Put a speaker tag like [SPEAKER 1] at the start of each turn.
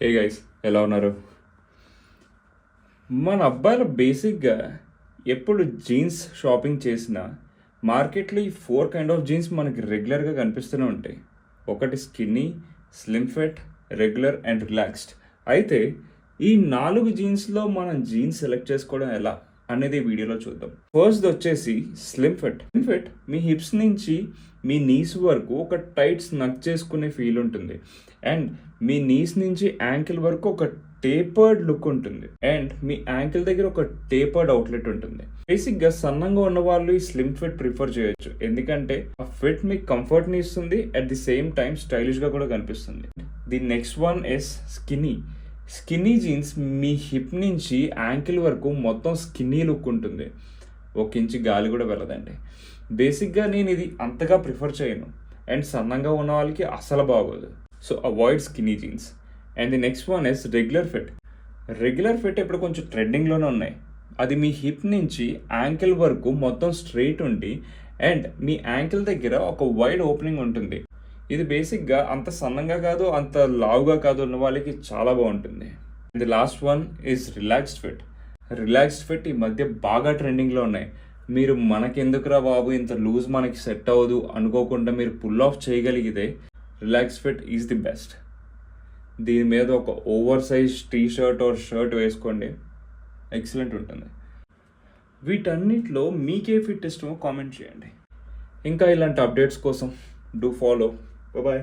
[SPEAKER 1] Hey guys, ఎలా ఉన్నారు? మన అబ్బాయిలు బేసిక్గా ఎప్పుడు జీన్స్ షాపింగ్ చేసినా మార్కెట్లో ఈ 4 కైండ్ ఆఫ్ జీన్స్ మనకి రెగ్యులర్గా కనిపిస్తూనే ఉంటాయి. ఒకటి skinny, slim fit, regular and relaxed. అయితే ఈ 4 జీన్స్లో మనం జీన్స్ సెలెక్ట్ చేసుకోవడం ఎలా అనేది ఈ వీడియోలో చూద్దాం. ఫస్ట్ వచ్చేసి స్లిమ్ ఫిట్. స్లిమ్ ఫిట్ మీ హిప్స్ నుంచి మీ నీస్ వరకు ఒక టైట్ స్నగ్ చేసుకునే ఫీల్ ఉంటుంది. అండ్ మీ నీస్ నుంచి యాంకిల్ వరకు ఒక టేపర్డ్ లుక్ ఉంటుంది. అండ్ మీ యాంకిల్ దగ్గర ఒక టేపర్డ్ అవుట్లెట్ ఉంటుంది. బేసిక్గా సన్నంగా ఉన్న వాళ్ళు ఈ స్లిమ్ ఫిట్ ప్రిఫర్ చేయొచ్చు, ఎందుకంటే ఆ ఫిట్ మీకు కంఫర్ట్ని ఇస్తుంది, అట్ ది సేమ్ టైం స్టైలిష్గా కూడా కనిపిస్తుంది. The next one is skinny. Skinny jeans me hip నుంచి యాంకిల్ వరకు మొత్తం స్కిన్నీ లుక్ ఉంటుంది. 1 ఇంచ్ గాలి కూడా వెళ్ళదండి. బేసిక్గా నేను ఇది అంతగా ప్రిఫర్ చేయను, అండ్ సన్నంగా ఉన్న వాళ్ళకి అసలు బాగోదు. So avoid skinny jeans. And the next one is regular fit. Regular fit ఇప్పుడు కొంచెం ట్రెండింగ్లోనే ఉన్నాయి. అది మీ హిప్ నుంచి యాంకిల్ వరకు మొత్తం స్ట్రైట్ ఉండి అండ్ మీ యాంకిల్ దగ్గర ఒక వైడ్ ఓపెనింగ్ ఉంటుంది. ఇది బేసిక్గా అంత సన్నంగా కాదు, అంత లావుగా కాదు ఉన్న వాళ్ళకి చాలా బాగుంటుంది. And the last one is relaxed fit. Relaxed fit ఈ మధ్య బాగా ట్రెండింగ్లో ఉన్నాయి. మీరు మనకెందుకురా బాబు ఇంత లూజ్ మనకి సెట్ అవ్వదు అనుకోకుండా మీరు పుల్ ఆఫ్ చేయగలిగితే relax fit is the best. దీని మీద ఒక over size T shirt are shirt వేసుకోండి, ఎక్సలెంట్ ఉంటుంది. వీటన్నిటిలో మీకే ఫిట్ ఇష్టమో కామెంట్ చేయండి. ఇంకా ఇలాంటి అప్డేట్స్ కోసం డూ ఫాలో. బాయ్.